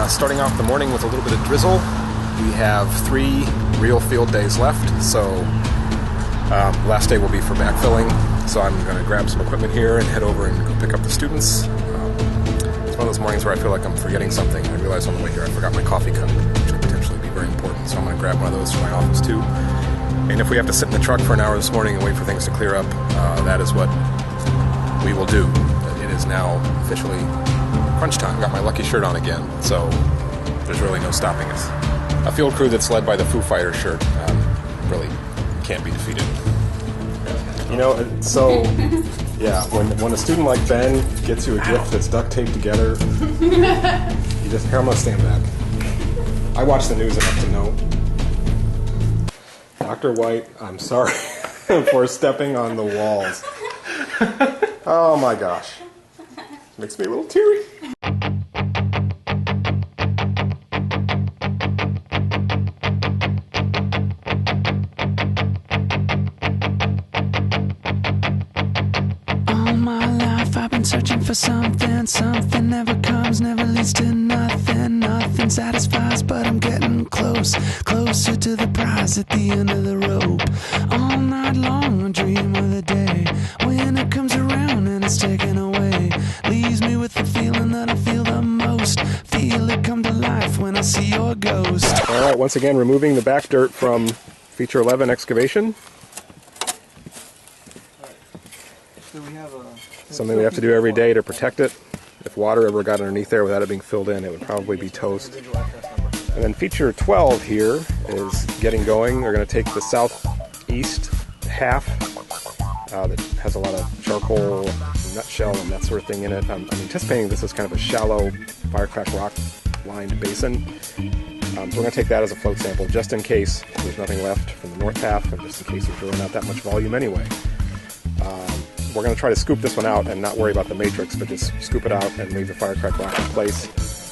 Starting off the morning with a little bit of drizzle. We have 3 real field days left, so last day will be for backfilling. So I'm going to grab some equipment here and head over and go pick up the students. It's one of those mornings where I feel like I'm forgetting something. I realized on the way here I forgot my coffee cup, which could potentially be very important. So I'm going to grab one of those for my office too. And if we have to sit in the truck for an hour this morning and wait for things to clear up, that is what we will do. It is now officially crunch time. Got my lucky shirt on again, so there's really no stopping us. A field crew that's led by the Foo Fighters shirt really can't be defeated. You know, so yeah, when a student like Ben gets you a gift that's duct taped together, you just, here, I'm gonna stand back. I watch the news enough to know. Dr. White, I'm sorry for stepping on the walls. Oh my gosh. Makes me a little teary. All my life I've been searching for something. Something never comes, never leads to nothing. Nothing satisfies, but I'm getting close. Closer to the prize at the end of the rope. All night long I dream of the day when it comes around and it's taken away. Leaves me with the feeling that I feel the most. Feel it come to life when I see your ghost. Alright, once again removing the back dirt from feature 11 excavation. Something we have to do every day to protect it. If water ever got underneath there without it being filled in, it would probably be toast. And then feature 12 here is getting going. They're going to take the southeast half that has a lot of charcoal, nutshell, and that sort of thing in it. I'm anticipating this is kind of a shallow firecrack rock lined basin. So we're going to take that as a float sample just in case there's nothing left from the north half, and just in case there's really not that much volume anyway. We're going to try to scoop this one out and not worry about the matrix, but just scoop it out and leave the firecrack rock in place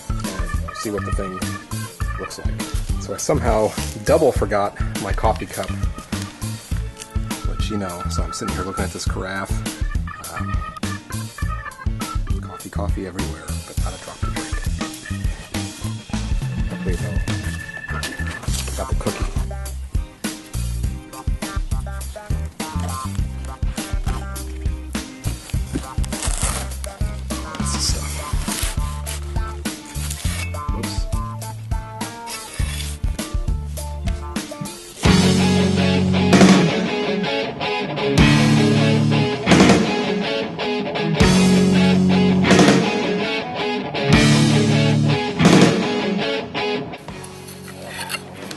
and see what the thing looks like. So I somehow double forgot my coffee cup, which, you know, so I'm sitting here looking at this carafe. Coffee everywhere, but not a drop to drink. Luckily though, got the cookie.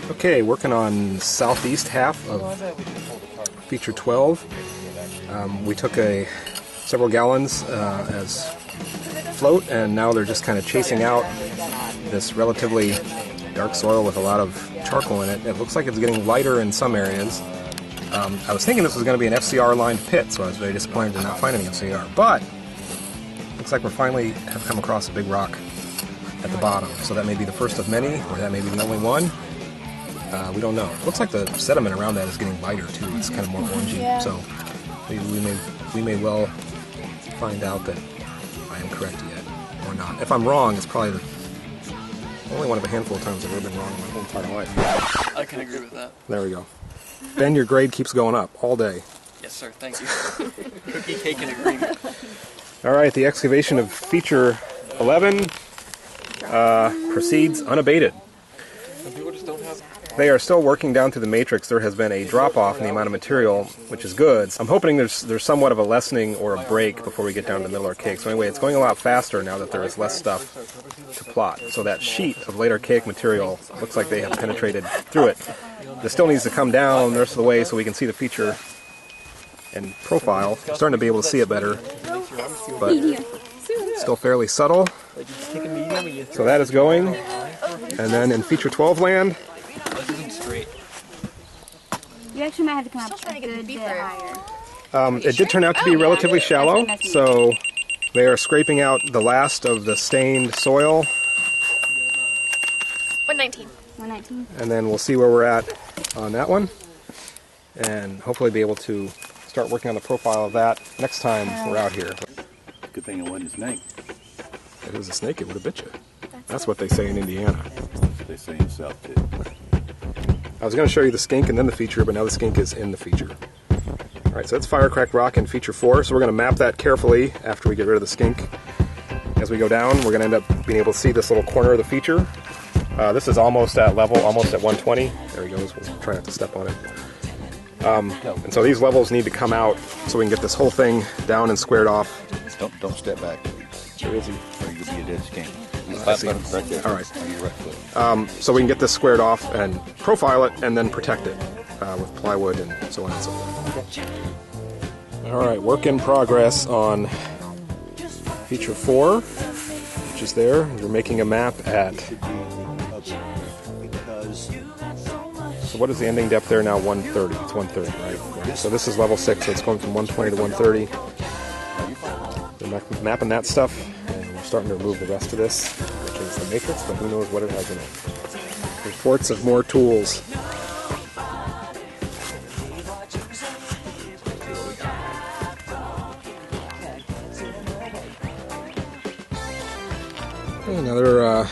Okay, working on southeast half of feature 12. We took several gallons as float, and now they're just kind of chasing out this relatively dark soil with a lot of charcoal in it. It looks like it's getting lighter in some areas. I was thinking this was going to be an FCR lined pit, so I was very disappointed to not find any FCR, but looks like we finally have come across a big rock at the bottom. So that may be the first of many, or that may be the only one. We don't know. It looks like the sediment around that is getting lighter too. It's kind of more orangey. Yeah. So we may well find out that I am correct yet, or not. If I'm wrong, it's probably the only one of a handful of times I've ever been wrong in my whole entire life. I can agree with that. There we go. Ben, your grade keeps going up all day. Yes, sir. Thank you. Cookie, cake, and agreement. All right, the excavation of feature 11 proceeds unabated. Some people just don't have... They are still working down through the matrix. There has been a drop-off in the amount of material, which is good. I'm hoping there's somewhat of a lessening or a break before we get down to the middle archaic. So anyway, it's going a lot faster now that there is less stuff to plot. So that sheet of late archaic material looks like they have penetrated through it. This still needs to come down the rest of the way so we can see the feature and profile. I'm starting to be able to see it better, but still fairly subtle. So that is going. And then in feature 12 land, you actually might have to come up a good bit higher. It did turn out to be relatively shallow, so they are scraping out the last of the stained soil. 119. 119. And then we'll see where we're at on that one, and hopefully be able to start working on the profile of that next time we're out here. Good thing it wasn't a snake. If it was a snake, it would have bit you. That's what they say in Indiana. They say in South too. I was going to show you the skink and then the feature, but now the skink is in the feature. Alright, so that's Firecrack Rock in feature 4, so we're going to map that carefully after we get rid of the skink. As we go down, we're going to end up being able to see this little corner of the feature. This is almost at level, almost at 120. There he goes, we'll try not to step on it. And so these levels need to come out so we can get this whole thing down and squared off. Don't step back. Where is he? Or you could be a dead skink. I see. Right there. All right. On your right foot. So we can get this squared off and profile it and then protect it with plywood and so on and so forth. All right, work in progress on feature 4, which is there. We're making a map at. So what is the ending depth there now? 130. It's 130, right? So this is level 6, so it's going from 120 to 130. We're mapping that stuff, and we're starting to remove the rest of this, which is the matrix, but who knows what it has in it. Reports of more tools. Another,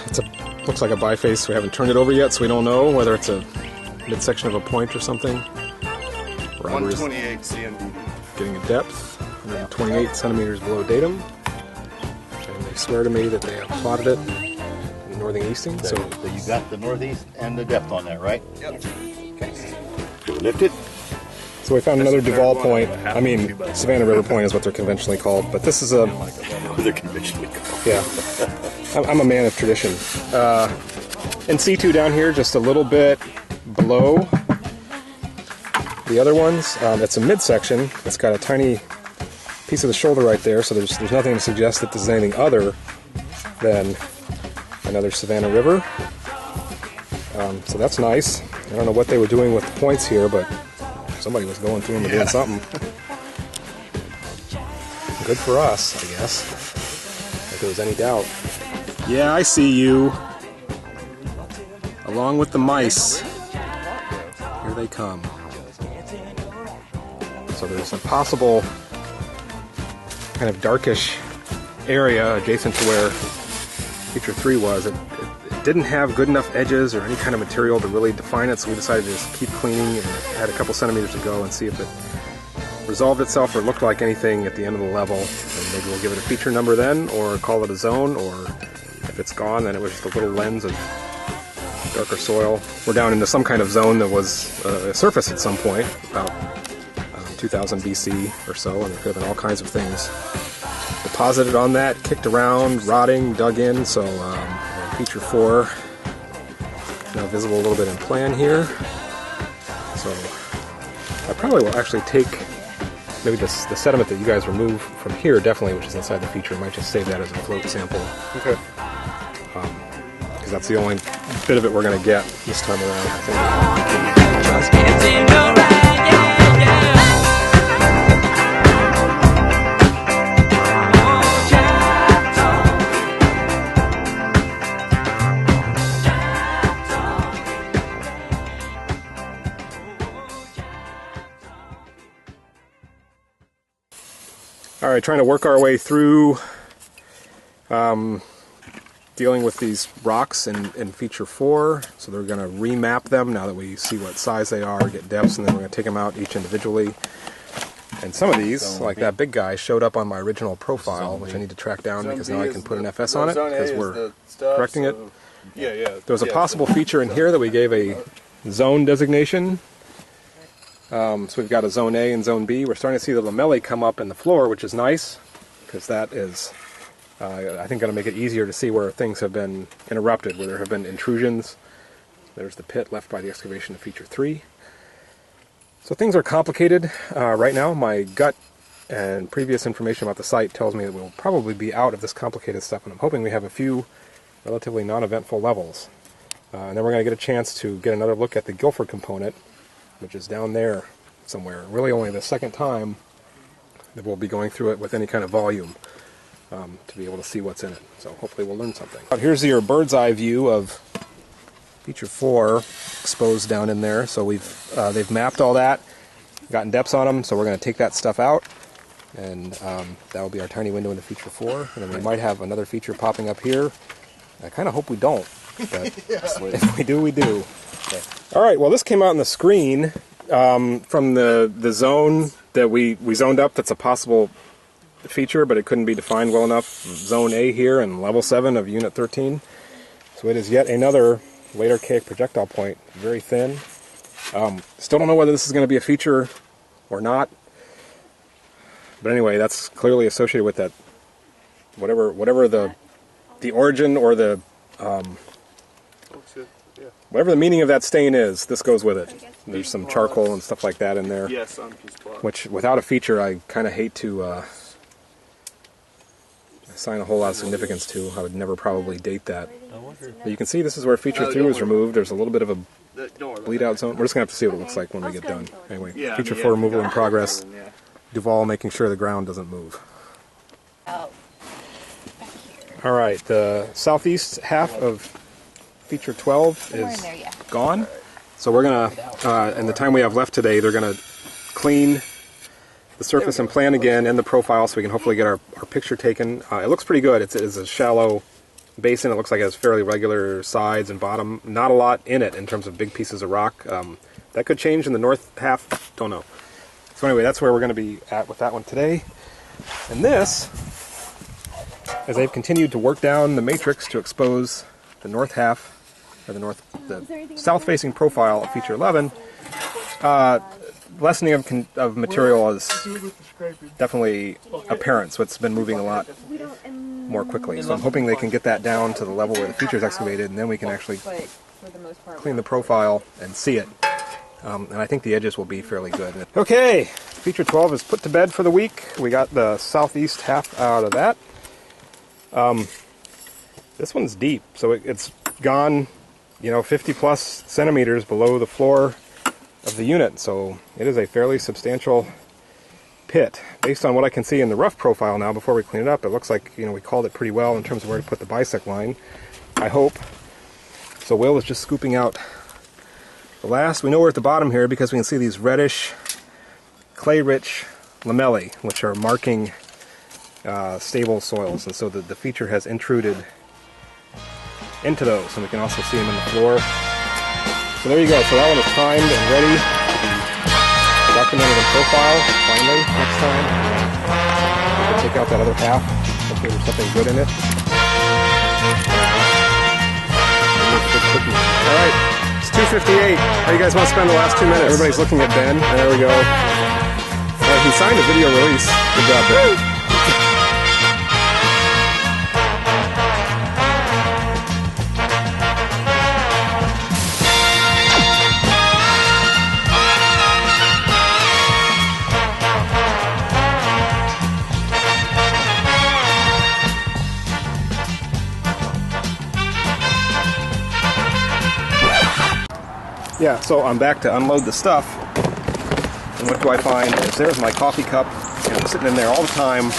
looks like a biface. We haven't turned it over yet, so we don't know whether it's a midsection of a point or something. 128 cm. Getting a depth, 128 centimeters below datum. And they swear to me that they have plotted it in northern easting. So you got the northeast and the depth on that, right? Yep. Okay. Do we lift it? we found another Duval point. I mean, Savannah River point is what they're conventionally called, but this is a. They're conventionally called. Yeah. I'm a man of tradition. In C2 down here, just a little bit below the other ones. It's a midsection. It's got a tiny piece of the shoulder right there, so there's nothing to suggest that this is anything other than another Savannah River. So that's nice. I don't know what they were doing with the points here, but somebody was going through them and doing something. Good for us, I guess, if there was any doubt. Yeah, I see you. Along with the mice. Here they come. So there's a possible kind of darkish area adjacent to where feature 3 was. It didn't have good enough edges or any kind of material to really define it, so we decided to just keep cleaning and add a couple centimeters to go and see if it resolved itself or looked like anything at the end of the level. And maybe we'll give it a feature number then, or call it a zone, or if it's gone, then it was just a little lens of darker soil. We're down into some kind of zone that was a surface at some point, about 2000 BC or so, and there could have been all kinds of things deposited on that, kicked around, rotting, dug in, so feature 4 now visible a little bit in plan here. So I probably will actually take maybe the sediment that you guys removed from here, definitely, which is inside the feature. I might just save that as a float sample. Okay. Because that's the only bit of it we're going to get this time around, I think. Just can't seem to ride, yeah, yeah. All right, trying to work our way through dealing with these rocks in feature 4. So they're going to remap them now that we see what size they are, get depths, and then we're going to take them out each individually. And some of these, like that big guy, showed up on my original profile, which I need to track down because now I can put an FS on it because we're correcting it. Yeah. There was a possible feature in here that we gave a zone designation. So we've got a zone A and zone B. We're starting to see the lamellae come up in the floor, which is nice, because that is, I think, going to make it easier to see where things have been interrupted, where there have been intrusions. There's the pit left by the excavation of feature 3. So things are complicated right now. My gut and previous information about the site tells me that we'll probably be out of this complicated stuff, and I'm hoping we have a few relatively non-eventful levels. And then we're going to get a chance to get another look at the Guilford component, which is down there somewhere. Really only the second time that we'll be going through it with any kind of volume to be able to see what's in it. So hopefully we'll learn something. Here's your bird's eye view of feature 4 exposed down in there. So they've mapped all that, gotten depths on them, so we're going to take that stuff out, and that will be our tiny window into feature 4. And then we might have another feature popping up here I kind of hope we don't, but if we do, we do. Okay. All right, well, this came out on the screen from the zone that we zoned up that's a possible feature, but it couldn't be defined well enough. Zone A here and level 7 of Unit 13. So it is yet another late archaic projectile point, very thin. Still don't know whether this is going to be a feature or not. But anyway, that's clearly associated with that, whatever the origin or the whatever the meaning of that stain is, this goes with it. There's some charcoal and stuff like that in there. Yes, on Peace Plot. Which, without a feature, I kind of hate to assign a whole lot of significance to. I would never probably date that. But you can see this is where feature 2 is removed. There's a little bit of a bleed out zone. We're just going to have to see what it looks like when we get done. Anyway, feature 4 removal in progress. Duval making sure the ground doesn't move. Alright, the southeast half of feature 12 is gone. So we're going to, in the time we have left today, they're going to clean the surface and plan again and the profile so we can hopefully get our picture taken. It looks pretty good. It is a shallow basin. It looks like it has fairly regular sides and bottom. Not a lot in it in terms of big pieces of rock. That could change in the north half. Don't know. So anyway, that's where we're going to be at with that one today. And this, as they've continued to work down the matrix to expose the north half, or the south-facing profile of feature 11, lessening of material is definitely apparent, so it's been moving a lot more quickly. So I'm hoping they can get that down to the level where the feature is excavated, and then we can actually clean the profile and see it. And I think the edges will be fairly good. Okay, feature 12 is put to bed for the week. We got the southeast half out of that. This one's deep, so it's gone, 50 plus centimeters below the floor of the unit, so it is a fairly substantial pit. Based on what I can see in the rough profile now, before we clean it up, it looks like, we called it pretty well in terms of where to put the bisect line, I hope. So Will is just scooping out the last. We know we're at the bottom here because we can see these reddish, clay-rich lamellae, which are marking stable soils, and so the feature has intruded into those, and we can also see them in the floor. So there you go. So that one is primed and ready to be documented in profile. Finally, next time we can take out that other half. Hopefully there's something good in it. All right, it's 2:58. How do you guys want to spend the last 2 minutes? Everybody's looking at Ben. There we go. He signed a video release. Good job, Ben. Yeah, so I'm back to unload the stuff, and what do I find? Is there's my coffee cup, and I'm sitting in there all the time.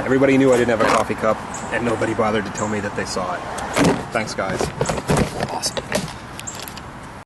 Everybody knew I didn't have a coffee cup, and nobody bothered to tell me that they saw it. Thanks, guys.